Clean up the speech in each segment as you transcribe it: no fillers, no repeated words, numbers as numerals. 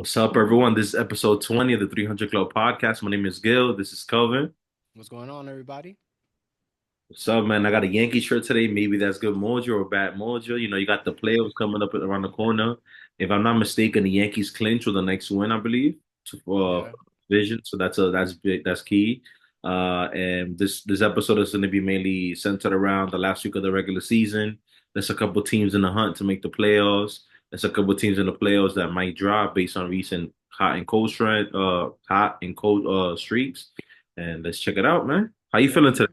What's up, everyone? This is episode 20 of the 300 Club podcast. My name is Gil. This is Kelvin. What's going on, everybody? What's up, man? I got a Yankee shirt today. Maybe that's good mojo or bad mojo. You got the playoffs coming up around the corner. If I'm not mistaken, the Yankees clinch with the next win, I believe, for Yeah. division. So that's big. That's key. And this episode is going to be mainly centered around the last week of the regular season. There's a couple teams in the hunt to make the playoffs. There's a couple teams in the playoffs that might drop based on recent hot and cold streaks. And let's check it out, man. How you Yeah. feeling today?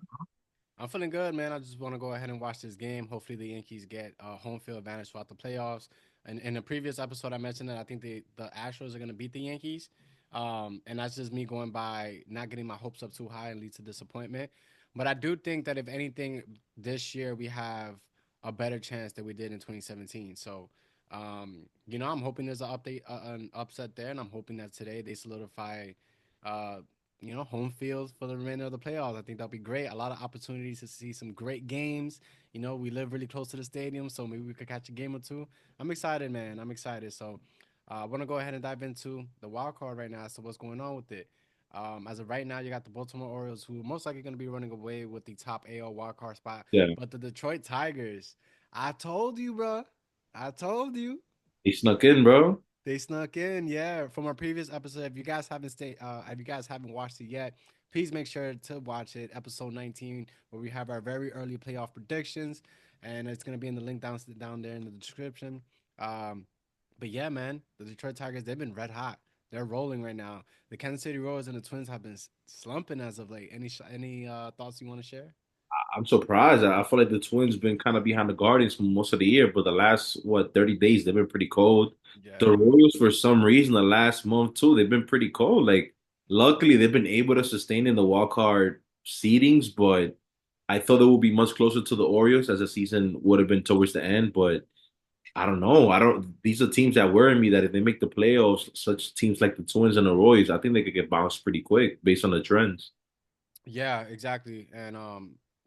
I'm feeling good, man. I just want to go ahead and watch this game. Hopefully, the Yankees get home field advantage throughout the playoffs. And in the previous episode, I mentioned that I think the Astros are going to beat the Yankees. And that's just me going by not getting my hopes up too high and lead to disappointment. But I do think that if anything, this year we have a better chance than we did in 2017. So, I'm hoping there's an upset there, and I'm hoping that today they solidify uh, home field for the remainder of the playoffs. I think that'll be great. A lot of opportunities to see some great games. We live really close to the stadium, so maybe we could catch a game or two. I'm excited, man. I'm excited. So I want to go ahead and dive into the wild card right now. So what's going on with it? As of right now, you got the Baltimore Orioles, who are most likely going to be running away with the top AL wild card spot. Yeah, But the Detroit Tigers, I told you, bro. I told you. he snuck in, bro. They snuck in, yeah. From our previous episode, if you guys haven't watched it yet, please make sure to watch it. Episode 19, where we have our very early playoff predictions, and it's gonna be in the link down there in the description. Um, but yeah, man, the Detroit Tigers, they've been red hot. They're rolling right now. The Kansas City Royals and the Twins have been slumping as of late. Any thoughts you want to share? I'm surprised. I feel like the Twins been kind of behind the Guardians for most of the year, but the last 30 days they've been pretty cold. The Yeah. Royals, for some reason, the last month too, they've been pretty cold. Like, luckily, they've been able to sustain in the wild card seedings, but I thought it would be much closer to the Orioles as the season would have been towards the end. But I don't know. I don't. These are teams that worry me that if they make the playoffs, such teams like the Twins and the Royals, I think they could get bounced pretty quick based on the trends. Yeah, exactly. And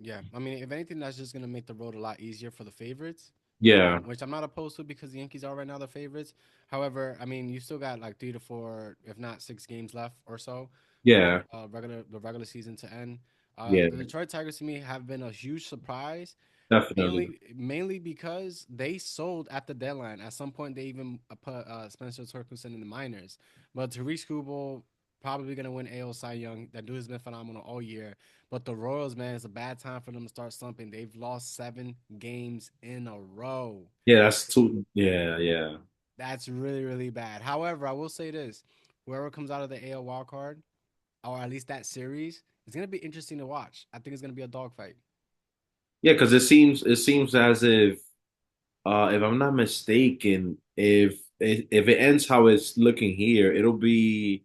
yeah, I mean, if anything, that's just gonna make the road a lot easier for the favorites. Yeah, Which I'm not opposed to because the Yankees are right now the favorites. However, I mean, you still got like 3 to 4, if not 6 games left or so for yeah, the regular season to end. yeah, The Detroit Tigers to me have been a huge surprise, definitely. mainly because they sold at the deadline. At some point, they even put Spencer Torkelson in the minors, but Tariq Skubal probably gonna win AL Cy Young. That dude has been phenomenal all year. But the Royals, man, it's a bad time for them to start slumping. They've lost 7 games in a row. Yeah, that's too. Yeah, yeah, That's really, really bad. However, I will say this: whoever comes out of the AL wild card, or at least that series, it's gonna be interesting to watch. I think it's gonna be a dogfight. yeah. Because it seems as if I'm not mistaken, if it ends how it's looking here, it'll be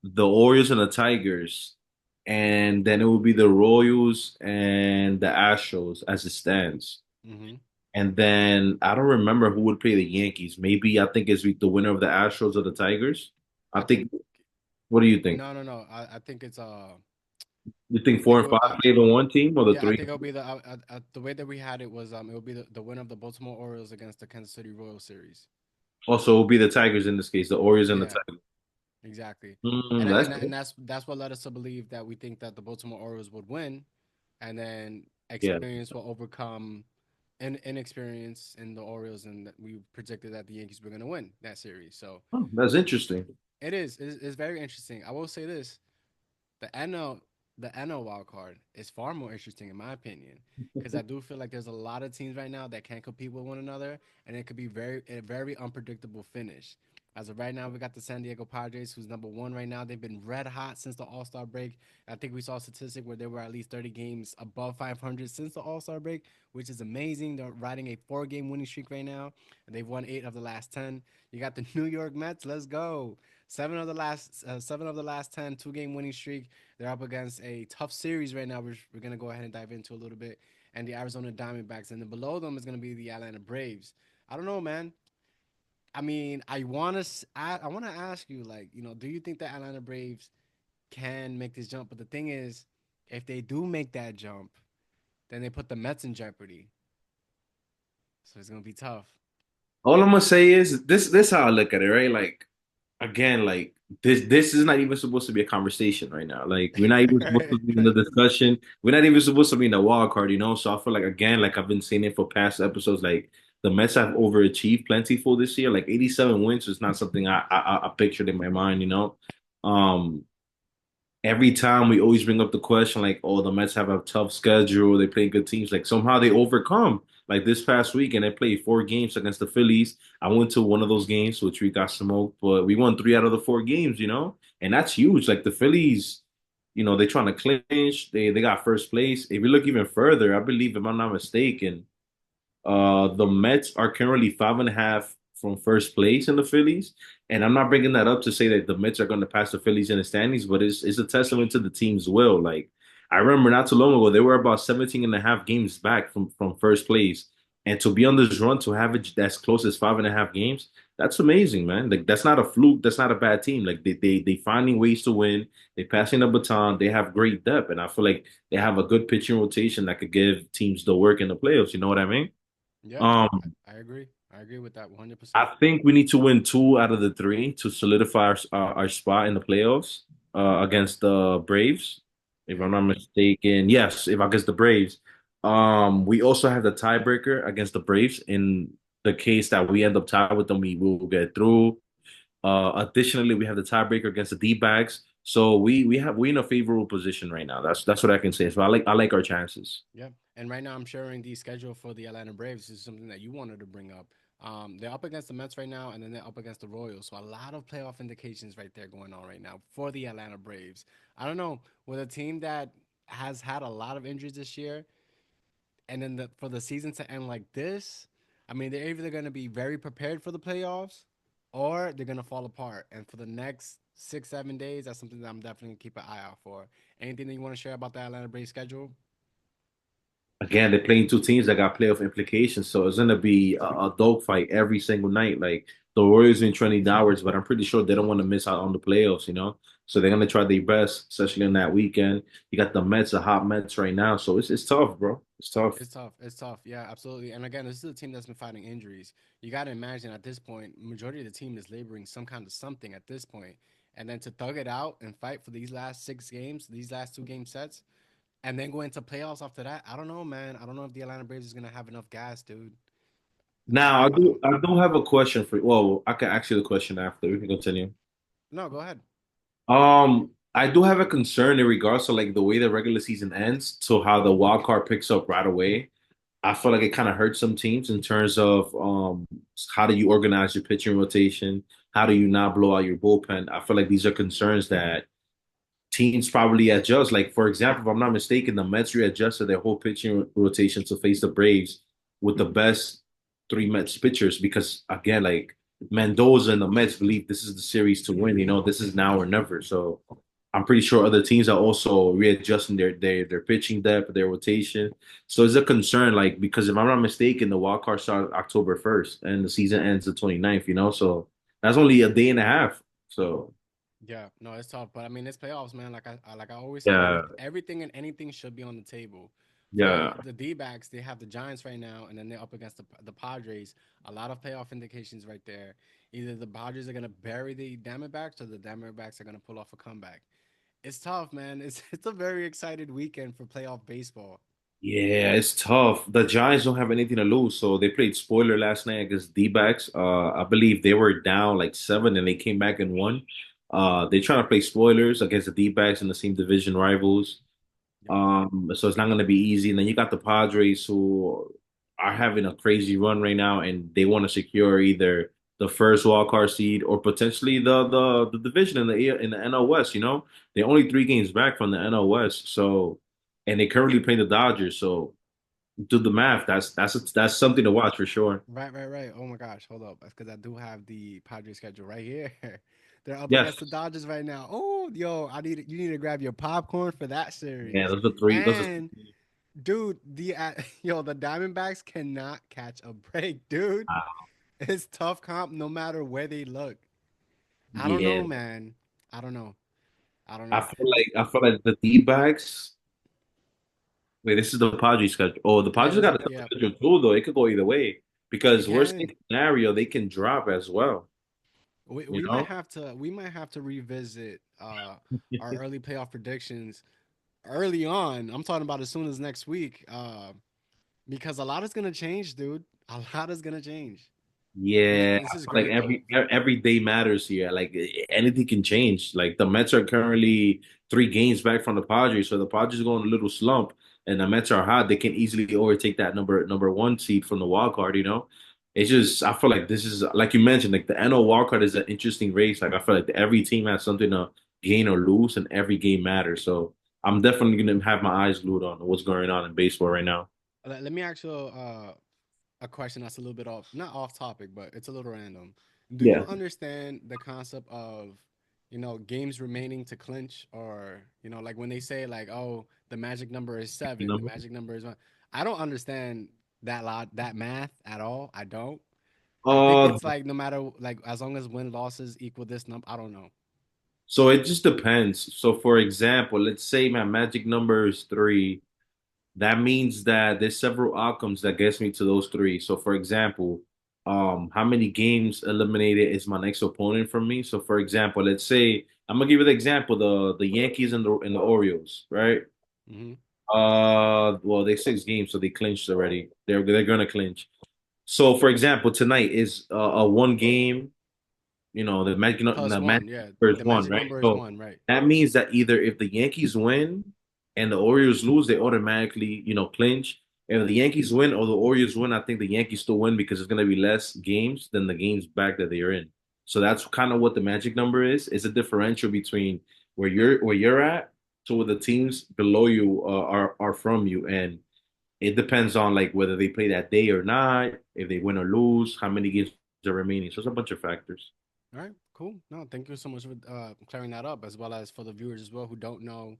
the Orioles and the Tigers, and then it will be the Royals and the Astros as it stands. Mm-hmm. And then I don't remember who would play the Yankees. Maybe I think it's the winner of the Astros or the Tigers. I I think think. What do you think? no, no, no. I think it's You think I four think and five play the one team or the yeah, I three? think it'll be the way that we had it was it will be the winner of the Baltimore Orioles against the Kansas City Royals series. Also, it will be the Tigers in this case, the Orioles and the Yeah, Tigers. exactly. Mm, that's That's what led us to believe that we think that the Baltimore Orioles would win, and then yeah. experience will overcome inexperience in the Orioles, and that we predicted that the Yankees were going to win that series. So Oh, that's interesting. it's very interesting. I will say this: the NL the NL wild card is far more interesting in my opinion because I do feel like there's a lot of teams right now that can't compete with one another, and it could be a very unpredictable finish. As of right now, we got the San Diego Padres, who's number one right now. They've been red hot since the All Star break. I think we saw a statistic where they were at least 30 games above 500 since the All Star break, which is amazing. They're riding a 4 game winning streak right now, and they've won 8 of the last 10. You got the New York Mets. Let's go. 7 of the last 10 2 game winning streak. They're up against a tough series right now, which we're gonna go ahead and dive into a little bit. And the Arizona Diamondbacks, and then below them is gonna be the Atlanta Braves. I don't know, man. I mean, I wanna ask you, like, do you think the Atlanta Braves can make this jump? But the thing is, if they do make that jump, then they put the Mets in jeopardy. So it's gonna be tough. All I'm gonna say is this how I look at it, right? Like, again, like this is not even supposed to be a conversation right now. Like we're not even supposed to Right, be in the right. discussion. We're not even supposed to be in the wild card, you know. So I feel like again, like I've been saying it for past episodes, like the Mets have overachieved plentiful this year. Like 87 wins is not something I pictured in my mind, you know. Um, every time we always bring up the question like, oh, the Mets have a tough schedule, they play good teams, like somehow they overcome. Like this past week, and they played 4 games against the Phillies. I went to one of those games, which we got smoked, but we won 3 out of the 4 games, you know, and that's huge. Like the Phillies, they're trying to clinch. They got first place. If you look even further, I believe, if I'm not mistaken, the Mets are currently 5.5 from first place in the Phillies. And I'm not bringing that up to say that the Mets are going to pass the Phillies in the standings, but it's a testament to the team's will. Like, I remember not too long ago, they were about 17 and a half games back from first place. And to be on this run, to have it that's close as 5.5 games, that's amazing, man. Like, that's not a fluke. That's not a bad team. Like, they finding ways to win. They passing the baton. They have great depth. And I feel like they have a good pitching rotation that could give teams the work in the playoffs. You know what I mean? Yeah, Um, I agree. I agree with that 100%. I think we need to win 2 out of the 3 to solidify our spot in the playoffs against the Braves, if I'm Yeah. not mistaken. Yes, if against the Braves. We also have the tiebreaker against the Braves in the case that we end up tied with them, we will get through. Additionally, we have the tiebreaker against the D-backs. So we're in a favorable position right now. That's what I can say. So I like our chances. Yeah. And right now I'm sharing the schedule for the Atlanta Braves. This is something that you wanted to bring up. They're up against the Mets right now, and then they're up against the Royals. So a lot of playoff indications right there going on right now for the Atlanta Braves. I don't know, with a team that has had a lot of injuries this year, and then for the season to end like this, I mean, they're either going to be very prepared for the playoffs, or they're going to fall apart. And for the next 6, 7 days, that's something that I'm definitely going to keep an eye out for. Anything that you want to share about the Atlanta Braves schedule? Again, they're playing 2 teams that got playoff implications, so it's gonna be a dogfight every single night. Like the Warriors been trending downwards, but I'm pretty sure they don't want to miss out on the playoffs, you know. So they're gonna try their best, especially on that weekend. You got the Mets, the hot Mets right now, so it's tough, bro. It's tough. It's tough. It's tough. Yeah, absolutely. And again, this is a team that's been fighting injuries. You got to imagine at this point, majority of the team is laboring some kind of something at this point. And then to thug it out and fight for these last 6 games, these last 2 game sets, and then go into playoffs after that. I don't know, man. I don't know if the Atlanta Braves is gonna have enough gas, dude. Now I I don't do know. I do have a question for you. Well, I can ask you the question after. We can continue. No, go ahead. I do have a concern in regards to like the way the regular season ends to how the wild card picks up right away. I feel like it kind of hurts some teams in terms of how do you organize your pitching rotation? How do you not blow out your bullpen? I feel like these are concerns that teams probably adjust. Like, for example, if I'm not mistaken, the Mets readjusted their whole pitching rotation to face the Braves with the best 3 Mets pitchers because, again, like Mendoza and the Mets believe this is the series to win. You know, this is now or never. So I'm pretty sure other teams are also readjusting their pitching depth, their rotation. So it's a concern, like because if I'm not mistaken, the wild card starts October 1st and the season ends the 29th. You know, so that's only a day and a half. So Yeah, no, it's tough, but I mean, it's playoffs, man. Like I always say, yeah, everything and anything should be on the table. For yeah. the D-backs, they have the Giants right now, and then they're up against the Padres. A lot of playoff indications right there. Either the Padres are gonna bury the Diamondbacks, or the Diamondbacks are gonna pull off a comeback. It's tough, man. It's a very excited weekend for playoff baseball. Yeah, it's tough. The Giants don't have anything to lose, so they played spoiler last night against D-backs. I believe they were down like 7 and they came back and won. They're trying to play spoilers against the D-backs and the same division rivals. Yep. So it's not going to be easy. And then you got the Padres who are having a crazy run right now, and they want to secure either the first wild card seed or potentially the division in the NL West. You know, they're only 3 games back from the NL West, so and they currently play the Dodgers. So do the math. That's something to watch for sure. Right, right, right. Oh my gosh, hold up. That's because I do have the Padres schedule right here. They're up Yes, against the Dodgers right now. Oh, yo, you need to grab your popcorn for that man. series. Those are three. Those are And dude, yo, the Diamondbacks cannot catch a break, dude. It's tough comp no matter where they look. I don't know, yeah. man. I don't know. I don't I know. feel like I feel like the D-backs. Wait, this is the Padres schedule. Oh, the Yeah, Padres got a tough yeah. schedule too, though. It could go either way It because worst case can. scenario, they can drop as well. You We might have to revisit our early playoff predictions early on. I'm talking about as soon as next week. Because a lot is gonna change, dude. A lot is gonna change. Yeah, This I is feel like great though. every day matters here. Like anything can change. Like the Mets are currently 3 games back from the Padres, so the Padres go in a little slump, and the Mets are hot. They can easily overtake that number one seed from the wild card. It's just I feel like this is like you mentioned, like the NL wild card is an interesting race. Like I feel like every team has something to gain or lose, and every game matters. So I'm definitely gonna have my eyes glued on what's going on in baseball right now. Let me ask you a question that's a little bit off, not off topic, but it's a little random. Do you Yeah. understand the concept of, games remaining to clinch, or like when they say like, oh, the magic number is You seven, the know? magic number is one. I don't understand that math at all. I don't. I think Uh, it's like no matter like as long as win losses equal this number. I don't know. So it just depends. So for example, let's say my magic number is 3. That means that there's several outcomes that gets me to those 3. So for example, how many games eliminated is my next opponent from me? So for example, let's say I'm gonna give you the example, the Yankees and the Orioles, right? Hmm. Well, they 6 games, so they clinched already. They're gonna clinch. So for example, tonight is a 1 game. Plus The one, magic yeah. number is The 1, magic right? number is So one, right? that means that either if the Yankees win and the Orioles lose, they automatically, clinch. If the Yankees win or the Orioles win, I think the Yankees still win because it's going to be less games than the games back that they're in. So that's kind of what the magic number is. It's a differential between where you're at to where the teams below you are from you, and it depends on like whether they play that day or not, if they win or lose, how many games are remaining. So it's a bunch of factors. All right, cool. No, thank you so much for clearing that up, as well as for the viewers as well who don't know,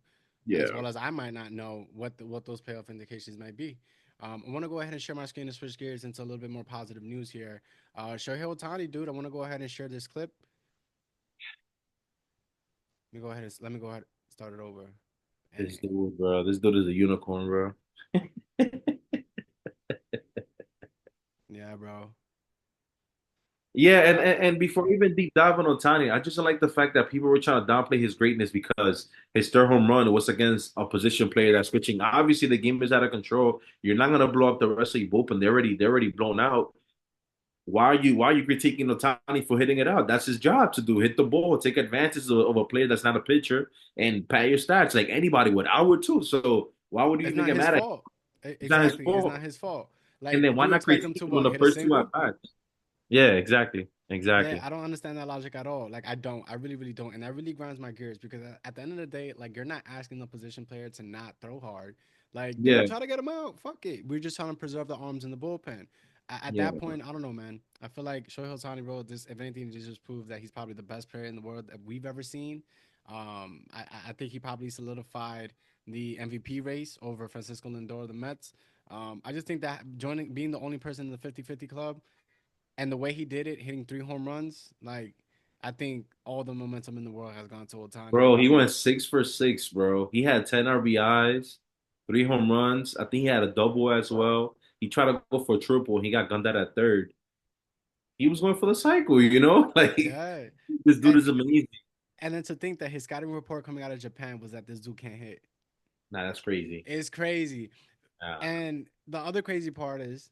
as Yeah. well as I might not know what those payoff indications might be. I want to go ahead and share my screen and switch gears into a little bit more positive news here. Shohei Ohtani, dude, I want to go ahead and share this clip. Let me go ahead and start it over. This And dude, bro. This dude is a unicorn, bro. yeah, bro. Yeah, and, Uh, and and before we even deep dive on Otani, I just don't like the fact that people were trying to downplay his greatness because his third home run was against a position player that's pitching. Obviously, the game is out of control. You're not gonna blow up the rest of your bullpen. They're already blown out. Why are you critiquing Otani for hitting it out? That's his job to do. Hit the ball, take advantage of a player that's not a pitcher, and pad your stats like anybody would. I would too. So why would you it's even not get his mad at him? fault. It's not his Exactly, it's not fault. his fault. And Like then why you not expect him critique to him on what? the Hit a first two single? at bats? Yeah, exactly. Yeah, Exactly. I don't understand that logic at all. Like, I don't. I really, really don't. And that really grinds my gears because at the end of the day, like, you're not asking the position player to not throw hard. Like, dude, Yeah. try to get him out. Fuck it. We're just trying to preserve the arms in the bullpen. At Yeah. that point, I don't know, man. I feel like Shohei Ohtani wrote this. If anything, it just proves that he's probably the best player in the world that we've ever seen. I think he probably solidified the MVP race over Francisco Lindor of the Mets. I just think that being the only person in the 50-50 club, and the way he did it, hitting 3 home runs, like I think all the momentum in the world has gone to Otani. Bro, he went 6 for 6, bro. He had 10 RBIs, 3 home runs. I think he had a double as well. He tried to go for a triple. He got gunned out at third. He was going for the cycle. Like Yeah, this dude and, is amazing. and then to think that his scouting report coming out of Japan was that this dude can't hit Nah, that's crazy. is crazy. Uh, And the other crazy part is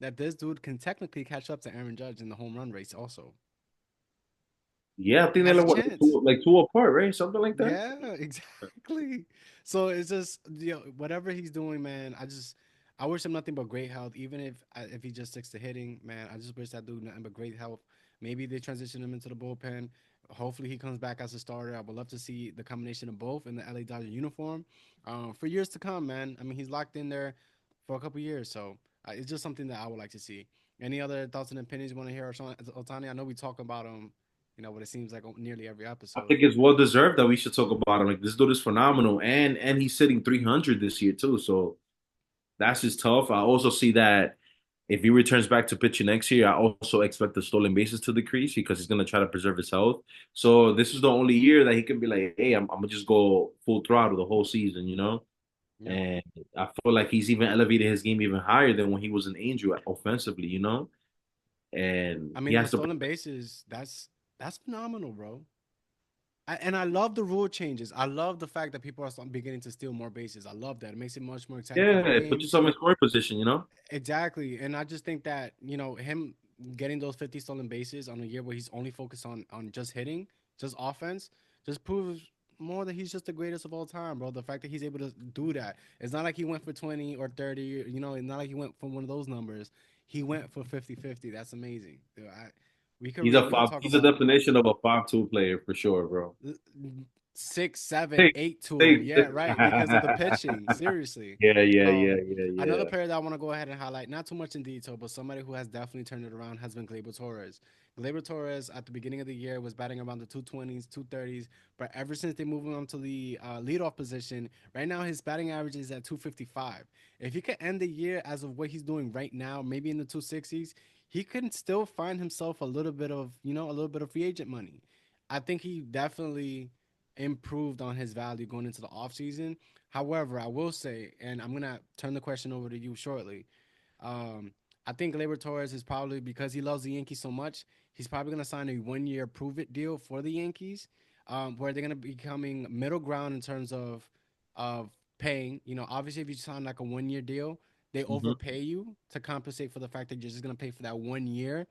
that this dude can technically catch up to Aaron Judge in the home run race. Also yeah, I think they're has a like, what, chance. like two apart, right? Something like that. Yeah, exactly. So it's just whatever he's doing, man. I wish him nothing but great health. Even if he just sticks to hitting, man, I just wish that dude nothing but great health. Maybe they transition him into the bullpen. Hopefully he comes back as a starter. I would love to see the combination of both in the LA Dodger uniform for years to come, man. I mean, he's locked in there for a couple years, so it's just something that I would like to see. Any other thoughts and opinions you want to hear, Otani? I know we talk about him, what it seems like nearly every I episode. think it's well deserved that we should talk about him. Like this dude is phenomenal, and he's sitting 300 this year too. So that's just tough. I also see that if he returns back to pitching next year, I also expect the stolen bases to decrease because he's going to try to preserve his health. So this is the only year that he can be like, hey, I'm going to just go full throttle the whole season. Yeah. And I feel like he's even elevated his game even higher than when he was an Angel offensively. And I he mean, the has to. stolen bases, that's That's phenomenal, bro. And I love the rule changes. I love the fact that people are beginning to steal more bases. I love that. It makes it much more exciting for the Yeah, put game. yourself in scoring position, you know? Exactly. And I just think that, him getting those 50 stolen bases on a year where he's only focused on just hitting, just offense, just proves more that he's just the greatest of all time, bro. The fact that he's able to do that. It's not like he went for 20 or 30, it's not like he went for one of those numbers. He went for 50-50. That's amazing. Dude, we could talk He's a about definition of a 5-tool player for sure, bro. six, seven, Six, eight tool. six. Yeah, right. Because of the pitching. Seriously. Yeah, yeah, yeah, Um, yeah, Another yeah. player that I want to go ahead and highlight, not too much in detail, but somebody who has definitely turned it around has been Gleyber Torres. Gleyber Torres at the beginning of the year was batting around the 220s, 230s, but ever since they moved him up to the leadoff position, right now his batting average is at 255. If he could end the year as of what he's doing right now, maybe in the 260s, he can still find himself a little bit of free agent money. I think he definitely improved on his value going into the offseason. However, I will say, and I'm gonna turn the question over to you shortly. Um, I think Gleyber Torres is probably because he loves the Yankees so much, he's probably gonna sign a 1 year prove it deal for the Yankees, where they're gonna be coming middle ground in terms of paying. Obviously, if you sign like a 1 year deal, they Hmm. overpay you to compensate for the fact that you're just gonna pay for that 1 year.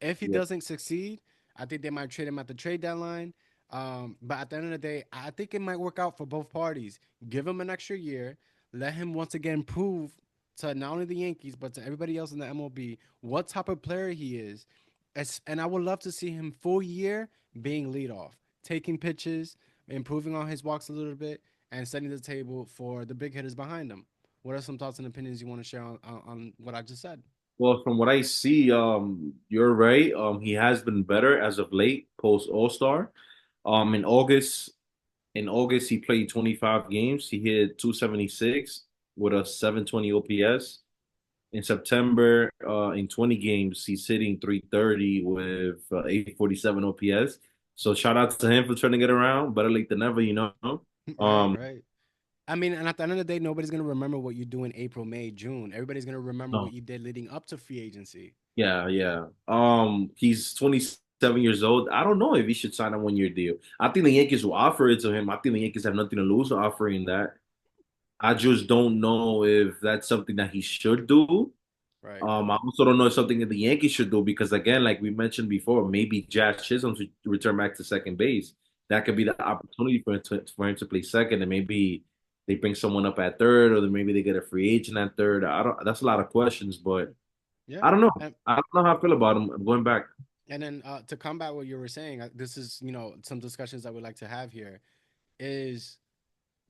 If he Yeah. doesn't succeed, I think they might trade him at the trade deadline. But at the end of the day, I think it might work out for both parties. Give him an extra year, let him once again prove to not only the Yankees but to everybody else in the MLB what type of player he is. And I would love to see him full year being leadoff, taking pitches, improving on his walks a little bit, and setting the table for the big hitters behind him. What are some thoughts and opinions you want to share on what I just said? Well, from what I see, you're right. He has been better as of late, post All-Star. Um, in August, in August, he played 25 games. He hit 276 with a 720 OPS. In September, in 20 games, he's hitting 330 with 847 OPS. So shout out to him for turning it around. Better late than never, you know. Right, Um, right. I mean, and at the end of the day, nobody's gonna remember what you do in April, May, June. Everybody's gonna remember what no, you did leading up to free agency. yeah, yeah. He's 27 years old. I don't know if he should sign a 1 year deal. I think the Yankees will offer it to him. I think the Yankees have nothing to lose offering that. I just don't know if that's something that he should do. Right. I also don't know if something that the Yankees should do because again, like we mentioned before, maybe Jazz Chisholm should return back to second base. That could be the opportunity for him to play second, and maybe they bring someone up at third, or then maybe they get a free agent at third. I don't. That's a lot of questions, but Yeah. I don't know. And I don't know how I feel about him going back. and then to combat what you were saying, this is some discussions I would like to have here is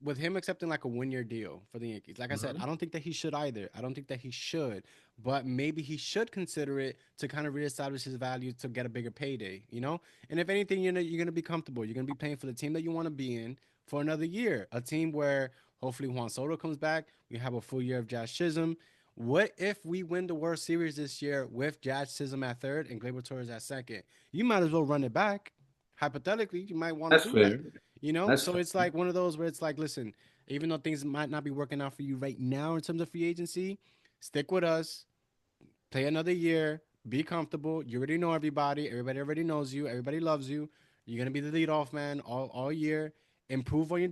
with him accepting like a 1 year deal for the Yankees. Like I said, I Mhm. don't think that he should either. I don't think that he should, but maybe he should consider it to kind of reestablish his value to get a bigger payday. And if anything, you're gonna be comfortable. You're gonna be playing for the team that you want to be in for another year. A team where hopefully Juan Soto comes back. We have a full year of Jazz Chisholm. What if we win the World Series this year with Jazz Chisholm at third and Gleyber Torres at second? You might as well run it back. Hypothetically, you might want to That's do that. fair. That's So fair. it's like one of those where it's like, listen, even though things might not be working out for you right now in terms of free agency, stick with us, play another year, be comfortable. You already know everybody. Everybody already knows you. Everybody loves you. You're gonna be the leadoff man all year. Improve on your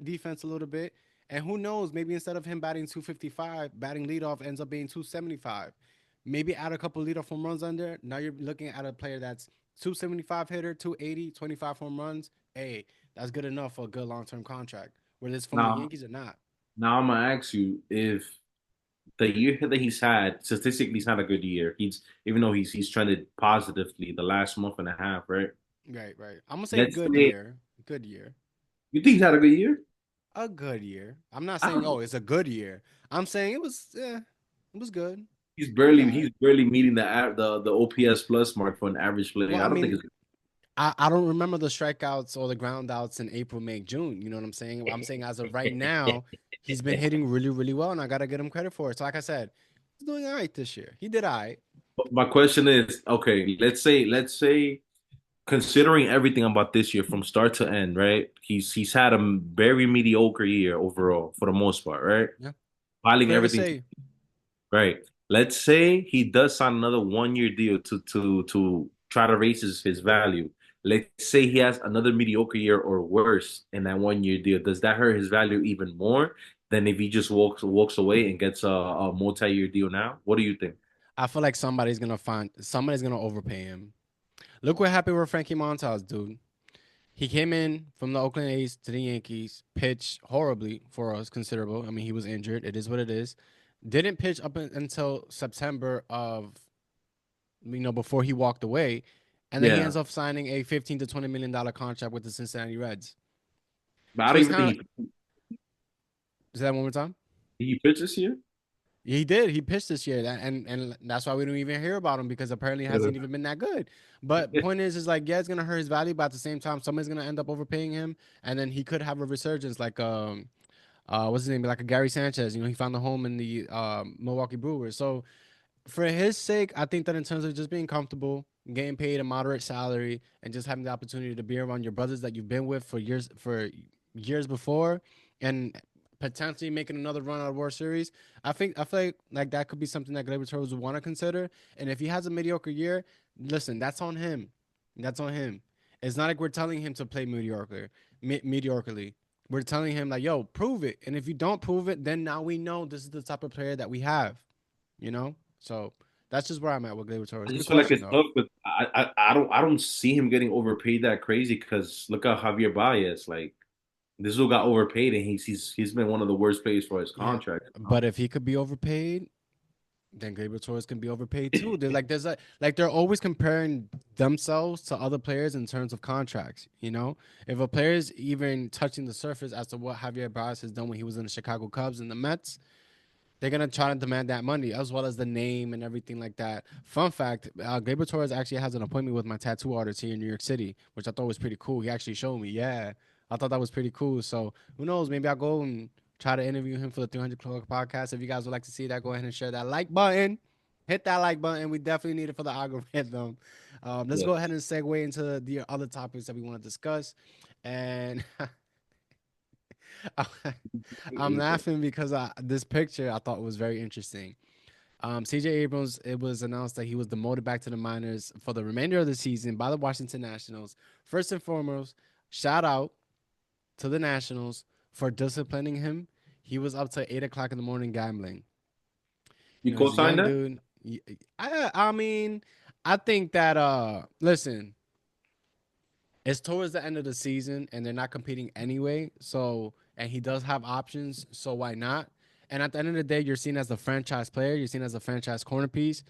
defense a little bit. And who knows, maybe instead of him batting 255, batting leadoff ends up being 275. Maybe add a couple leadoff home runs under. Now you're looking at a player that's 275 hitter, 280, 25 home runs. Hey, that's good enough for a good long term contract. Whether it's from the Now, Yankees or not. now I'm gonna ask you if the year that he's had, statistically, he's had a good year. He's even though he's trended positively the last month and a half, right? Right, right. I'm gonna say Let's good say year. Good year. you think he's had a good year. A good year. I'm not I saying, don't, oh, it's a good year. I'm saying it was good. he's It was barely all he's right. barely meeting the OPS plus mark for an average Well, player. I I don't think mean, it's I don't remember the strikeouts or the ground outs in April, May, June. You know what I'm saying? I'm saying as of right now, he's been hitting really, really well, and I gotta give him credit for it. So, like I said, he's doing all right this year. He did all right. my question is, okay, let's say considering everything about this year from start to end, right? He's had a very mediocre year overall for the most part, right? Yeah, Piling fair to everything say. right. Let's say he does sign another 1 year deal to try to raise his value. let's say he has another mediocre year or worse in that 1 year deal, does that hurt his value even more than if he just walks away and gets a multi-year deal now? What do you think? I feel like somebody's gonna overpay him. Look what happened with Frankie Montas, dude. He came in from the Oakland A's to the Yankees, pitched horribly for us, considerable. I mean, he was injured. It is what it is. Didn't pitch until September of, before he walked away, and then he Yeah, ends up signing a 15 to $20 million contract with the Cincinnati Reds. but I So don't he's even kind of. think Say that one more time. he pitched this year. He did. He pitched this year, and that's why we don't even hear about him because apparently it hasn't even been that good. But point is like yeah, it's gonna hurt his value, but at the same time, somebody's gonna end up overpaying him, and then he could have a resurgence like what's his name, like a Gary Sanchez. He found a home in the Milwaukee Brewers. So for his sake, I think that in terms of just being comfortable, getting paid a moderate salary, and just having the opportunity to be around your brothers that you've been with for years before, and potentially making another run at a World Series, I feel like that could be something that Gleyber Torres would want to consider. And if he has a mediocre year, listen, that's on him. That's on him. It's not like we're telling him to play mediocrely. We're telling him like, yo, prove it. And if you don't prove it, then now we know this is the type of player that we have. You know. So that's just where I'm at with Gleyber I Torres. Good just feel like question it's though. tough, but I don't see him getting overpaid that crazy because look at Javier Baez. Like this dude got overpaid and he's been one of the worst players for his Yeah, contract. but if he could be overpaid, then Gleyber Torres can be overpaid too. They're always comparing themselves to other players in terms of contracts. If a player is even touching the surface as to what Javier Baez has done when he was in the Chicago Cubs and the Mets, they're gonna try to demand that money as well as the name and everything like that. Fun fact: Gleyber Torres actually has an appointment with my tattoo artist here in New York City, which I thought was pretty cool. He actually showed me. Yeah, I thought that was pretty cool. So who knows? Maybe I'll go and try to interview him for the 300 Club podcast. If you guys would like to see that, go ahead and share that like button. Hit that like button. We definitely need it for the algorithm. Let's Yeah. go ahead and segue into the other topics that we want to discuss. And I'm laughing because this picture I thought was very interesting. CJ Abrams, it was announced that he was demoted back to the minors for the remainder of the season by the Washington Nationals. First and foremost, shout out to the Nationals for disciplining him. He was up to 8 o'clock in the morning gambling. You He's a co-signed young that? dude. I mean, I think that listen, it's towards the end of the season and they're not competing anyway. So, and he does have options. So why not? And at the end of the day, you're seen as a franchise player. You're seen as a franchise corner piece.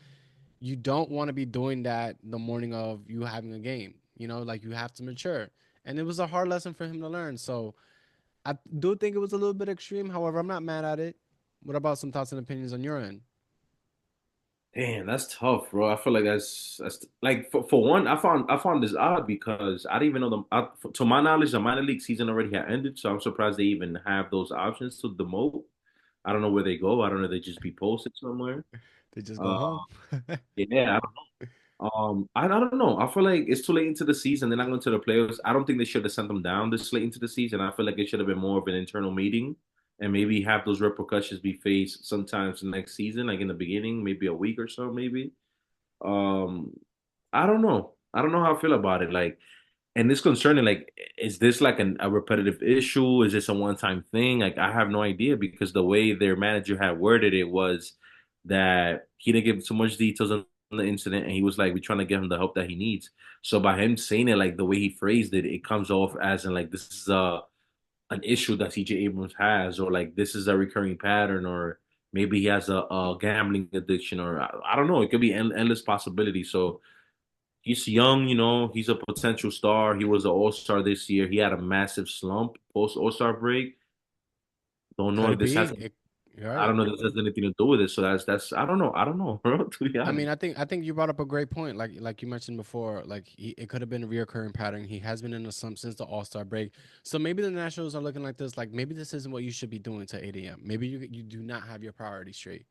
You don't want to be doing that the morning of you having a game. Like you have to mature. And it was a hard lesson for him to learn. So I do think it was a little bit extreme. However, I'm not mad at it. What about some thoughts and opinions on your end? Damn, that's tough, bro. I feel like that's like for one, I found this odd because I didn't even know to my knowledge, the minor league season already had ended, so I'm surprised they even have those options to demote. I don't know where they go. I don't know if they just be posted somewhere. They just go Uh, home. yeah, I don't know. I feel like it's too late into the season. They're not going to the playoffs. I don't think they should have sent them down this late into the season. I feel like it should have been more of an internal meeting and maybe have those repercussions be faced sometimes next season, like in the beginning, maybe a week or so, maybe. Um, I don't know. I don't know how I feel about it. Like, and it's concerning. Like, is this like a repetitive issue? Is this a one-time thing? Like, I have no idea because the way their manager had worded it was that he didn't give too much details on the incident, and he was like, "We're trying to give him the help that he needs." So by him saying it like the way he phrased it, it comes off as in like this is an issue that CJ Abrams has, or like this is a recurring pattern, or maybe he has a gambling addiction, or I don't know. It could be endless possibilities. So he's young, he's a potential star. He was an all-star this year. He had a massive slump post all-star break. Don't know Could if it this be? has You're I right. don't know if this has anything to do with it. So that's I don't know. I don't know, bro, to be I mean, honest. I think you brought up a great point. Like you mentioned before, like it could have been a reoccurring pattern. He has been in a slump since the All Star break. So maybe the Nationals are looking like this. Like maybe this isn't what you should be doing to 8 a.m. Maybe you do not have your priorities straight.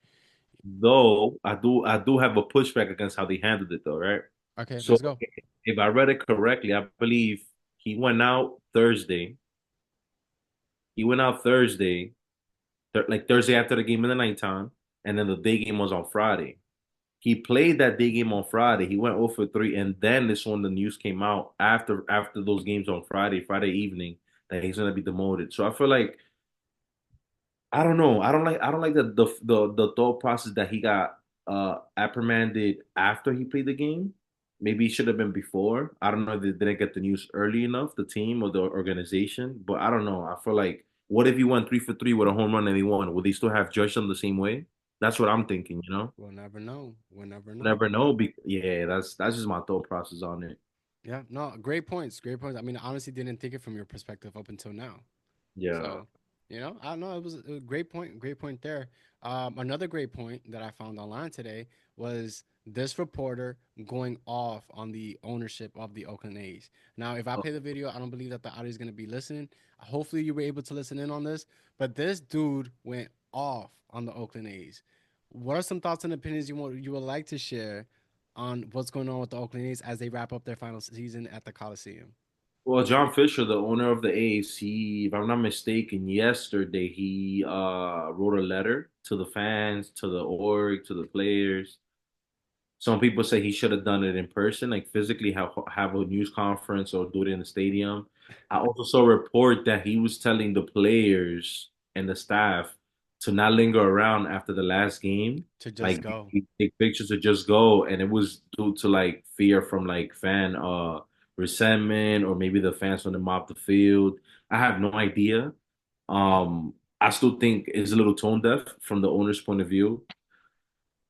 Though I do have a pushback against how they handled it though, right? Okay, So let's go. if I read it correctly, I believe he went out Thursday. He went out Thursday, like Thursday after the game in the nighttime, and then the day game was on Friday. he played that day game on Friday. He went 0 for 3, and then this one the news came out after those games on Friday evening that he's gonna be demoted. So I feel like I don't know. I don't like the thought process that he got reprimanded after he played the game. Maybe it should have been before. I don't know if they didn't get the news early enough, the team or the organization. But I don't know. I feel like what if he went 3 for 3 with a home run and he won? Would they still have judged him the same way? That's what I'm thinking, you know? We'll never know. We'll never know. Never know. Yeah, that's just my thought process on it. Yeah, no, great points. Great points. I mean, I honestly didn't think it from your perspective up until now. Yeah. So, I don't know. It was a great point. Great point there. Another great point that I found online today was this reporter going off on the ownership of the Oakland A's. Now, if I play the video, I don't believe that the audience is going to be listening. Hopefully, you were able to listen in on this. But this dude went off on the Oakland A's. What are some thoughts and opinions you would like to share on what's going on with the Oakland A's as they wrap up their final season at the Coliseum? Well, John Fisher, the owner of the A's, if I'm not mistaken, yesterday he wrote a letter to the fans, to the org, to the players. Some people say he should have done it in person, like physically have a news conference or do it in the stadium. I also saw a report that he was telling the players and the staff to not linger around after the last game, To just like go. take pictures or just go. And it was due to like fear from like fan resentment or maybe the fans want to mob the field. I have no idea. I still think it's a little tone deaf from the owner's point of view.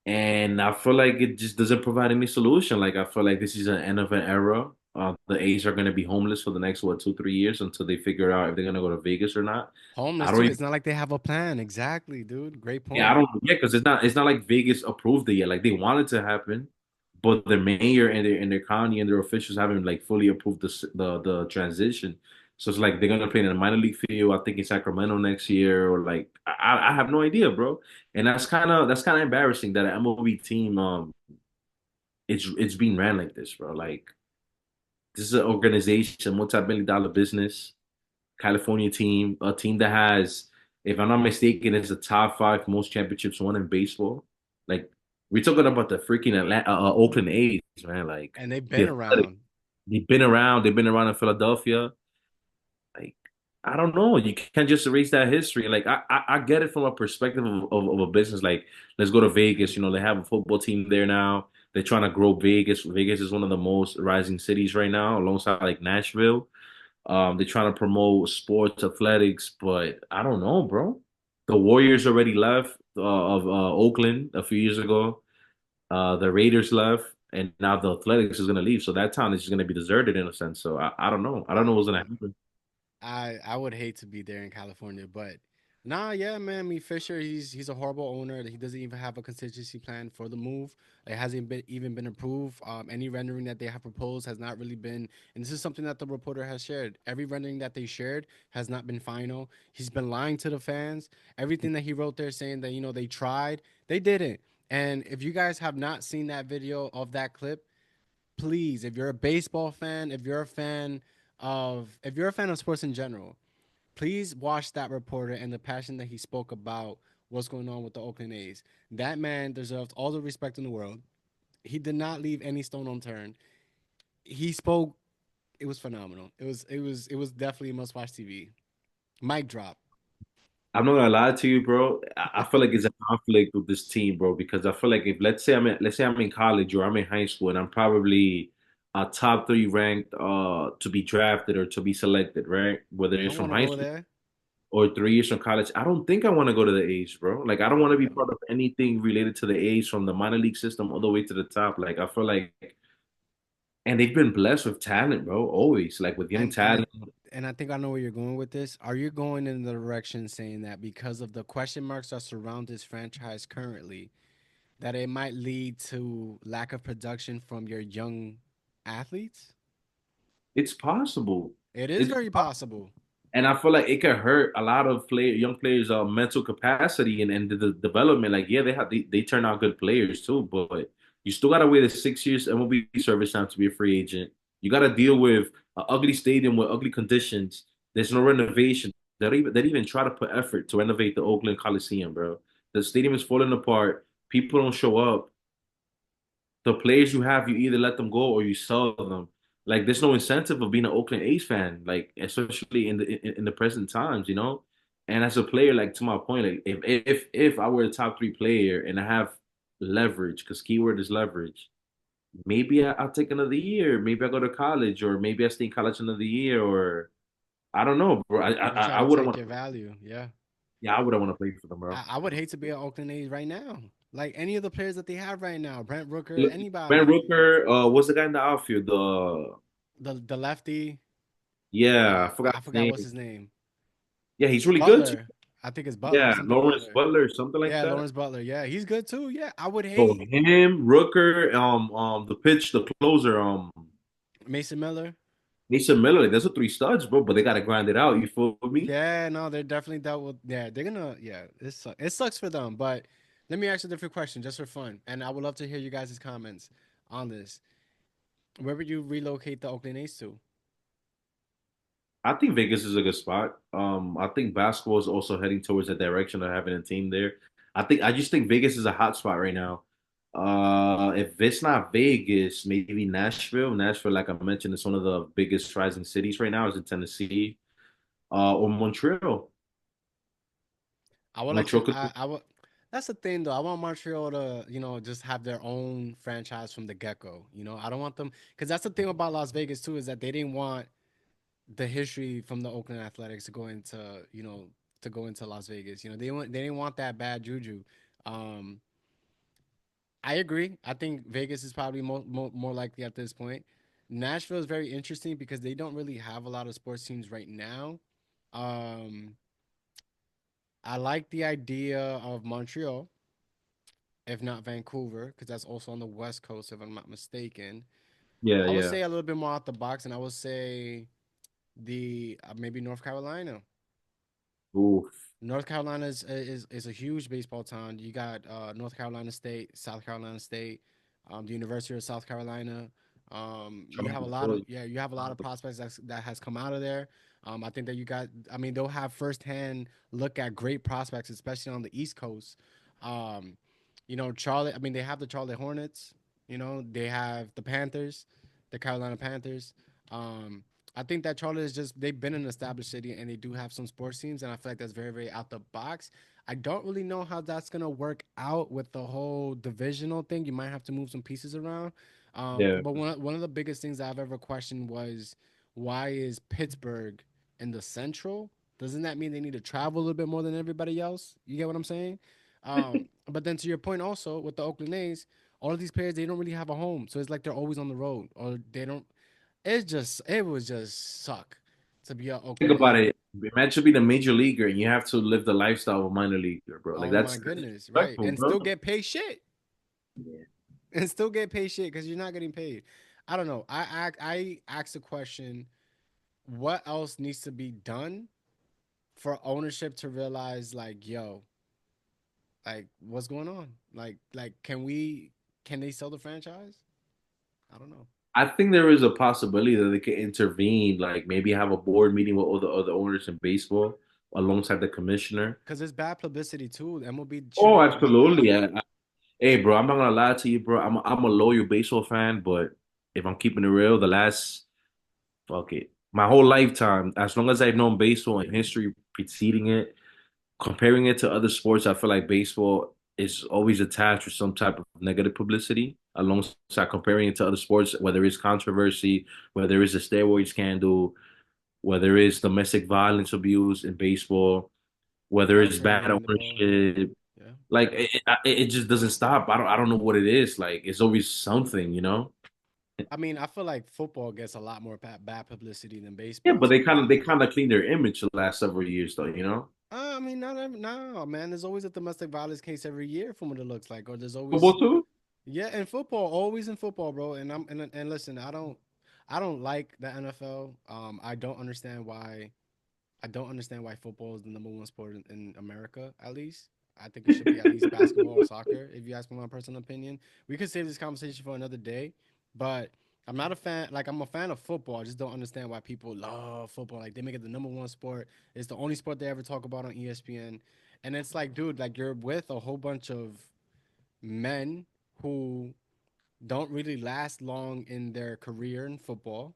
And I feel like it just doesn't provide any solution. Like I feel like this is an end of an era. The A's are going to be homeless for the next 2, 3 years until they figure out if they're going to go to Vegas or not. I Homeless don't too. even, It's not like they have a plan. Exactly, dude. Great yeah, I point. don't get because it's not like Vegas approved it yet. Like they want it to happen, but the mayor and their county and their officials haven't like fully approved the transition. So it's like they're gonna play in a minor league field. I think in Sacramento next year, or like I have no idea, bro. And that's kind of embarrassing that an MLB team it's being ran like this, bro. Like this is an organization, multi-billion-dollar business, California team, a team that has, if I'm not mistaken, is the top five most championships won in baseball. Like we're talking about the freaking Oakland A's, man. Like And they've the been athletic, around. they've been around. They've been around in Philadelphia. Like I don't know. You can't just erase that history. Like I get it from a perspective of a business. Like let's go to Vegas. They have a football team there now. They're trying to grow Vegas. Vegas is one of the most rising cities right now, alongside like Nashville. They're trying to promote sports, athletics, but I don't know, bro. The Warriors already left of Oakland a few years ago. The Raiders left, and now the Athletics is gonna leave. So that town is just gonna be deserted in a sense. So I don't know. I don't know Yeah. what's gonna happen. I would hate to be there in California, but nah, yeah, man. I mean, Fisher, he's a horrible owner. He doesn't even have a contingency plan for the move. It hasn't been even been approved. Any rendering that they have proposed has not really been. And this is something that the reporter has shared. Every rendering that they shared has not been final. He's been lying to the fans. Everything that he wrote there saying that they tried, they didn't. And if you guys have not seen that video of that clip, please, if you're a baseball fan, if you're a fan of sports in general, please watch that reporter and the passion that he spoke about what's going on with the Oakland A's. That man deserves all the respect in the world. He did not leave any stone unturned. He spoke. It was phenomenal. It was definitely must watch TV. Mic drop. I'm not gonna lie to you, bro. I feel like it's a conflict with this team, bro, because I feel like if let's say I'm in college or I'm in high school and I'm probably a top three ranked to be drafted or to be selected, right? Whether You it's don't from want to high go school there. or 3 years from college, I don't think I want to go to the A's, bro. Like I don't want to be Yeah. part of anything related to the A's from the minor league system all the way to the top. Like I feel like, and they've been blessed with talent, bro. Always like with young And and I talent. and I think I know where you're going with this. Are you going in the direction saying that because of the question marks that surround this franchise currently, that it might lead to lack of production from your young athletes? It's possible. It is It's very possible. And I feel like it could hurt a lot of young players' mental capacity and the development. Like, yeah, they turn out good players too, but you still gotta wait a 6 years MLB service time to be a free agent. You gotta deal with an ugly stadium with ugly conditions. There's no renovation. They even try to put effort to renovate the Oakland Coliseum, bro. The stadium is falling apart. People don't show up. the players you have, you either let them go or you sell them. Like there's no incentive of being an Oakland A's fan, like especially in the present times, you know. And as a player, like to my point, like if I were a top three player and I have leverage, because keyword is leverage, maybe I'll take another year. Maybe I go to college, or maybe I stay in college another year, or I don't know, bro. They'll try I to wouldn't take want your to. value. Yeah. Yeah, I wouldn't want to play for them, bro. I would hate to be an Oakland A's right now. Like any of the players that they have right now, Brent Rooker, Ben anybody, Rooker, what's the guy in the outfield? the lefty, Yeah, I forgot I his forgot what's name. his name. Yeah, he's really good too. Butler. I think it's Butler, Yeah, something Lawrence Butler. Butler, something like Yeah, that. Lawrence Butler. Yeah, he's good too. Yeah, I would So hate him, Rooker, the closer, Mason Miller. Mason Miller. Like, there's a three studs, bro, but they gotta grind it out. You feel me? Yeah, no, they're definitely dealt with. Yeah, they're gonna. Yeah, it sucks for them. But let me ask you a different question, just for fun, and I would love to hear you guys' comments on this. Where would you relocate the Oakland A's to? I think Vegas is a good spot. I think basketball is also heading towards that direction of having a team there. I just think Vegas is a hot spot right now. If it's not Vegas, maybe Nashville. Nashville, like I mentioned, is one of the biggest rising cities right now. Is in Tennessee, or Montreal. I would like Montreal to. could, I would. That's the thing, though. I want Montreal to, just have their own franchise from the get go. I don't want them because that's the thing about Las Vegas too is that they didn't want the history from the Oakland Athletics to go into, Las Vegas. They didn't want that bad juju. Um, I agree. I think Vegas is probably more likely at this point. Nashville is very interesting because they don't really have a lot of sports teams right now. Um, I like the idea of Montreal, if not Vancouver, because that's also on the West Coast, if I'm not mistaken. yeah, I would yeah. say a little bit more out the box, and I would say the maybe North Carolina. Oof. North Carolina is a huge baseball town. You got North Carolina State, South Carolina State, the University of South Carolina. You have a lot of you have a lot of prospects that has come out of there. I think that you got. I mean, they'll have firsthand look at great prospects, especially on the East Coast. Um, Charlotte. I mean, they have the Charlotte Hornets. They have the Panthers, the Carolina Panthers. Um, I think that Charlotte is just they've been an established city and they do have some sports teams and I feel like that's very very out the box. I don't really know how that's gonna work out with the whole divisional thing. You might have to move some pieces around. Yeah. But one of the biggest things I've ever questioned was why is Pittsburgh in the Central? Doesn't that mean they need to travel a little bit more than everybody else? You get what I'm saying? But then to your point also with the Oakland A's, all of these players they don't really have a home, so it's like they're always on the road or they don't it was just suck to be an Think Oakland about A. it. Imagine being a major leaguer and you have to live the lifestyle of a minor leaguer, bro. Like Oh my that's goodness, right? disrespectful, And bro. still get paid shit. Yeah. And still get paid shit because you're not getting paid. I don't know. I asked the question, what else needs to be done for ownership to realize like, yo, like what's going on? Like can they sell the franchise? I don't know. I think there is a possibility that they could intervene, like maybe have a board meeting with all the other owners in baseball alongside the commissioner. Because it's bad publicity too. The MLB Oh, shouldn't want that. absolutely. Hey, bro, I'm not gonna lie to you, bro. I'm a loyal baseball fan, but if I'm keeping it real, the last fuck it, my whole lifetime, as long as I've known baseball and history preceding it, comparing it to other sports, I feel like baseball is always attached with some type of negative publicity alongside comparing it to other sports, whether it's controversy, whether it's a steroid scandal, whether it's domestic violence abuse in baseball, whether it's Arbitrary bad manipulation. ownership. Yeah. Like it just doesn't stop. I don't know what it is. Like it's always something, you know? I mean, I feel like football gets a lot more bad publicity than Yeah, baseball, but to be they honest. kind of cleaned their image the last several years, though, you know? I mean, not every, no, man. There's always a domestic violence case every year, from what it looks like, or there's always Football too? yeah, in football, always in football, bro. And listen, I don't like the NFL. I don't understand why football is the number one sport in America. At least I think it should be at least basketball or soccer. If you ask me my personal opinion, we could save this conversation for another day. But I'm not a fan. Like I'm a fan of football. I just don't understand why people love football. Like they make it the number one sport. It's the only sport they ever talk about on ESPN. And it's like, dude, like you're with a whole bunch of men who don't really last long in their career in football,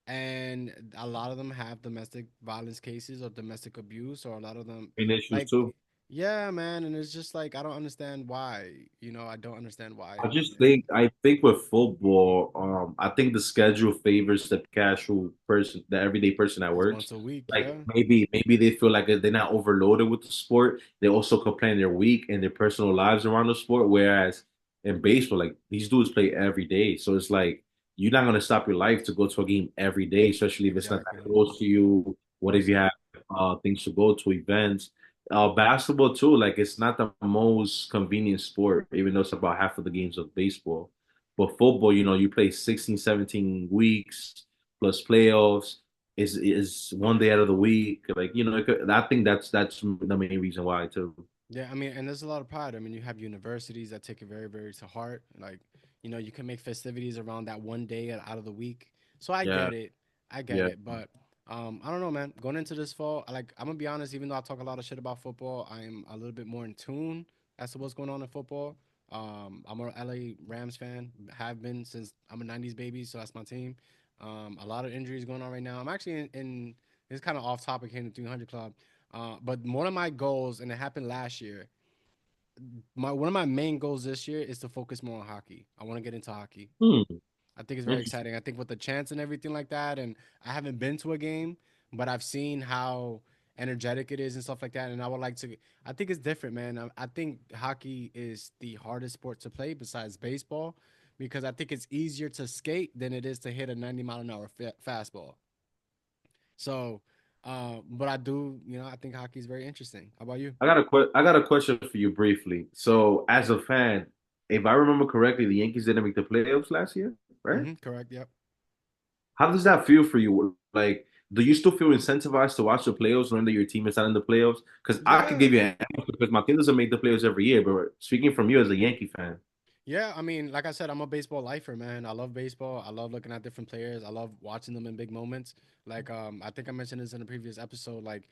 and a lot of them have domestic violence cases or domestic abuse, or a lot of them, In issues like, too. yeah, man, and it's just like I don't understand why. I don't understand why. I think with football, I think the schedule favors the casual person, the everyday person that It's works. once a week, Like yeah. maybe they feel like they're not overloaded with the sport. They also can plan their week and their personal lives around the sport. Whereas in baseball, like these dudes play every day, so it's like you're not gonna stop your life to go to a game every day, especially if it's not that Exactly. close to you. What if you Awesome. have things to go to, events? Basketball too, like it's not the most convenient sport, even though it's about half of the games of baseball. But football, you play 16, 17 weeks plus playoffs is one day out of the week. Like, I think that's the main reason why too. Yeah, I mean, and there's a lot of pride. I mean, you have universities that take it very, very to heart. Like, you can make festivities around that one day out of the week. So I Yeah, get it. I get yeah. it. But I don't know, man. Going into this fall, I'm gonna be honest, even though I talk a lot of shit about football, I am a little bit more in tune as to what's going on in football. I'm a LA Rams fan, have been since I'm a 90s baby, so that's my team. A lot of injuries going on right now. I'm actually in this kind of off topic here in the 300 Club. But one of my goals, and it happened last year, my one of my main goals this year is to focus more on hockey. I want to get into hockey. Hmm. I think it's very Interesting. exciting. I think with the chance and everything like that, and I haven't been to a game, but I've seen how energetic it is and stuff like that. And I would like to. I think it's different, man. I think hockey is the hardest sport to play besides baseball, because I think it's easier to skate than it is to hit a 90-mile-an-hour fastball. So, but I do, I think hockey is very interesting. How about you? I got a question for you briefly. So, as a fan, if I remember correctly, the Yankees didn't make the playoffs last year, right? Correct. Yep. How does that feel for you? Like, do you still feel incentivized to watch the playoffs, knowing that your team is not in the playoffs? Because I could Yeah. give you an answer because my team doesn't make the playoffs every year. But speaking from you as a Yankee fan, Yeah. I mean, like I said, I'm a baseball lifer, man. I love baseball. I love looking at different players. I love watching them in big moments. Like, I think I mentioned this in a previous episode. Like,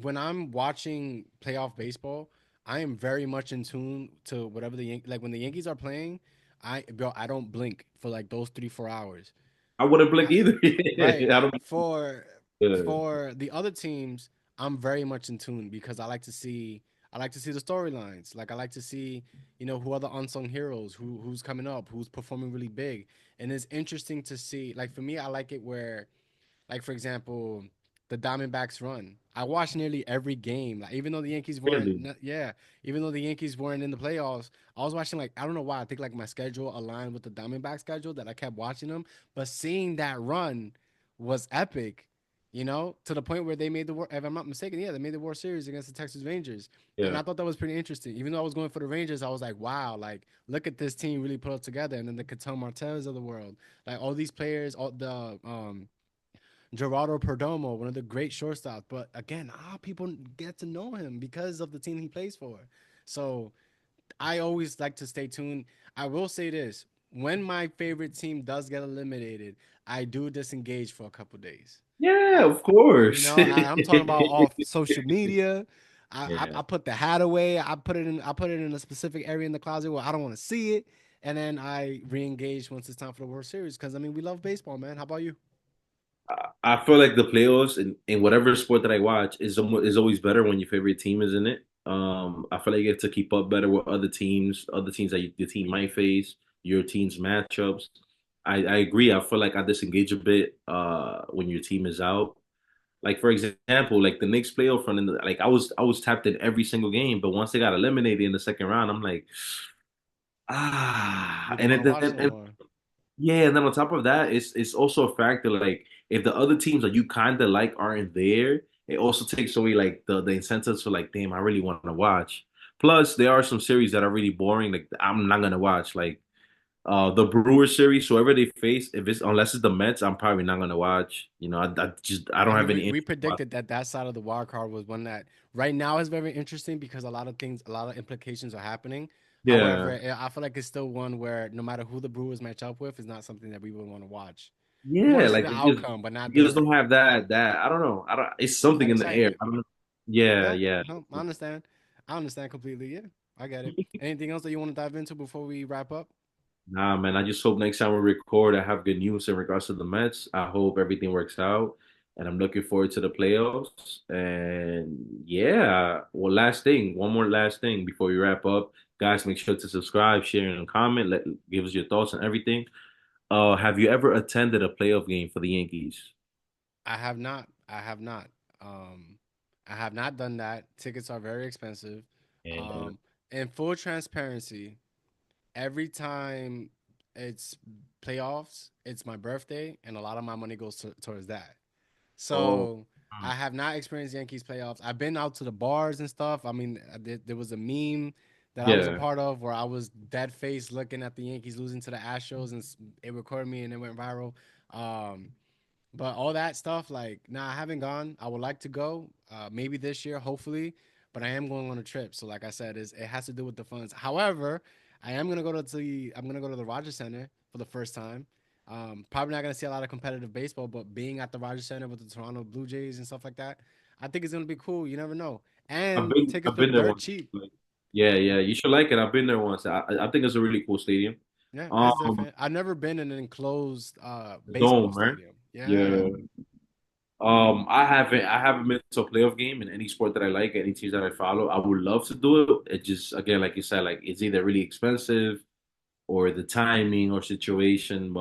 when I'm watching playoff baseball, I am very much in tune to whatever like when the Yankees are playing. I don't blink for like those 3 4 hours. I wouldn't blink either. Right. I don't. For Uh, for the other teams, I'm very much in tune because I like to see the storylines. Like I like to see, who are the unsung heroes, who's coming up, who's performing really big. And it's interesting to see, like for me, I like it where, like for example, the Diamondbacks run. I watched nearly every game. Like even though the Yankees weren't, really? yeah, even though the Yankees weren't in the playoffs, I was watching. Like I don't know why. I think like my schedule aligned with the Diamondback schedule that I kept watching them. But seeing that run was epic. To the point where they made if I'm not mistaken, yeah, they made the World Series against the Texas Rangers. And Yeah. I thought that was pretty interesting. Even though I was going for the Rangers, I was like, wow, like look at this team really put it together. And then the Caton Martez of the world, like all these players, all the Gerardo Perdomo, one of the great shortstops. But again, people get to know him because of the team he plays for. So I always like to stay tuned. I will say this: when my favorite team does get eliminated, I do disengage for a couple days. Yeah, I, of course. I'm talking about off social media. Yeah. I put the hat away. I put it in a specific area in the closet where I don't want to see it, and then I re-engage once it's time for the World Series. Because I mean, we love baseball, man. How about you? I feel like the playoffs in whatever sport that I watch is always better when your favorite team is in it. I feel like you get to keep up better with other teams that your team might face, your team's matchups. I agree. I feel like I disengage a bit when your team is out. Like for example, like the Knicks playoff run, like I was tapped in every single game, but once they got eliminated in the second round, I'm like, You don't and want to it, watch no and more. yeah, and then on top of that, it's also a factor like if the other teams that you kind of like aren't there, it also takes away like the incentives for like, damn, I really want to watch. Plus, there are some series that are really boring. Like I'm not gonna watch like the Brewers series. So whoever they face, if it's unless it's the Mets, I'm probably not gonna watch. I I don't mean, have any we interest in watching. predicted that side of the wild card was one that right now is very interesting because a lot of implications are happening. However, Yeah, I feel like it's still one where no matter who the Brewers match up with, is not something that we would want to watch. We want yeah, to see like the it just outcome, but not you just the don't have that. I don't know. I don't. It's something that in the air. excitement. I don't know. Yeah, Okay, yeah. no, I understand. I understand completely. Yeah, I get it. Anything else that you want to dive into before we wrap up? Nah, man. I just hope next time we record, I have good news in regards to the Mets. I hope everything works out, and I'm looking forward to the playoffs. And yeah, well, last thing, one more last thing before we wrap up, guys. Make sure to subscribe, share, and comment. Give us your thoughts on everything. Have you ever attended a playoff game for the Yankees? I have not. I have not. Um, I have not done that. Tickets are very expensive. And Um, in full transparency, every time it's playoffs, it's my birthday, and a lot of my money goes towards that. oh, So I have not experienced Yankees playoffs. I've been out to the bars and stuff. I mean, there was a meme that I was a yeah. part of where I was dead faced looking at the Yankees losing to the Astros, and it recorded me and it went viral. Um, but all that stuff, like, nah, I haven't gone. I would like to go, maybe this year, hopefully. But I am going on a trip, so like I said, it has to do with the funds. However, I am gonna go to the Rogers Center for the first time. Probably not gonna see a lot of competitive baseball, but being at the Rogers Center with the Toronto Blue Jays and stuff like that, I think it's gonna be cool. You never know. And tickets I've are been there dirt once. cheap. Like, yeah, yeah, you should like it. I've been there once. I think it's a really cool stadium. Yeah, it's Um, different. I've never been in an enclosed baseball Dome, right? stadium. Yeah. Yeah. I haven't been to a playoff game in any sport that I like, any teams that I follow. I would love to do it. It just again, like you said, like it's either really expensive or the timing or situation.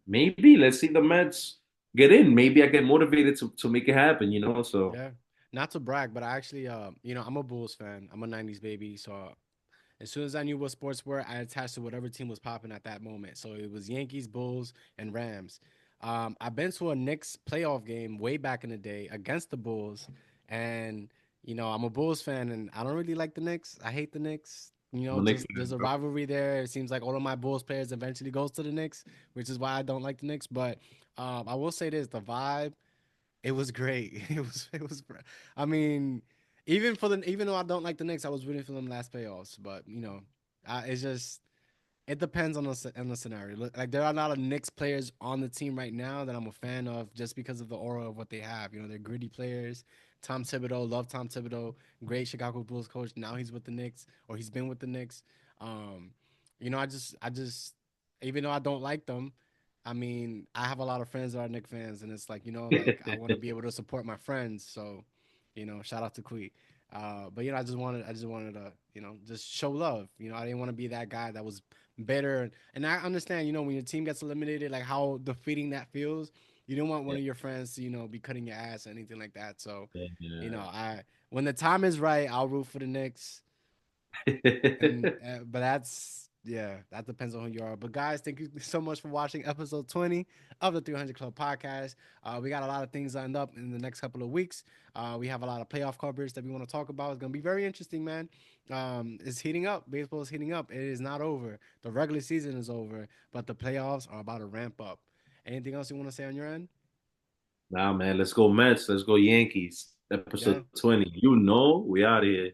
Maybe let's see the Mets get in. Maybe I get motivated to make it happen. So Yeah. Not to brag, but I actually, I'm a Bulls fan. I'm a '90s baby, so as soon as I knew what sports were, I attached to whatever team was popping at that moment. So it was Yankees, Bulls, and Rams. I've been to a Knicks playoff game way back in the day against the Bulls, and I'm a Bulls fan, and I don't really like the Knicks. I hate the Knicks. I'm a Knicks Just fan, there's a bro. rivalry there. It seems like all of my Bulls players eventually goes to the Knicks, which is why I don't like the Knicks. But I will say this: the vibe, it was great. It was. I mean, even though I don't like the Knicks, I was rooting for them last playoffs. But it's just it depends on the scenario. Like there are a lot of Knicks players on the team right now that I'm a fan of just because of the aura of what they have. They're gritty players. Tom Thibodeau, love Tom Thibodeau, great Chicago Bulls coach. Now he's with the Knicks, or he's been with the Knicks. Um, I just, even though I don't like them, I mean, I have a lot of friends that are Knicks fans, and it's like like I want to be able to support my friends. So, shout out to Quee. But I just wanted to, just show love. I didn't want to be that guy that was better. And I understand, when your team gets eliminated, like how defeating that feels. You don't want one Yeah. of your friends to, be cutting your ass or anything like that. So, Yeah. I when the time is right, I'll root for the Knicks. And but that's yeah, that depends on who you are. But guys, thank you so much for watching episode 20 of the 300 Club podcast. We got a lot of things lined up in the next couple of weeks. We have a lot of playoff coverage that we want to talk about. It's gonna be very interesting, man. It's heating up. Baseball is heating up. It is not over. The regular season is over, but the playoffs are about to ramp up. Anything else you want to say on your end? Nah, man, let's go Mets. Let's go Yankees. Yeah. Episode 20. We out here.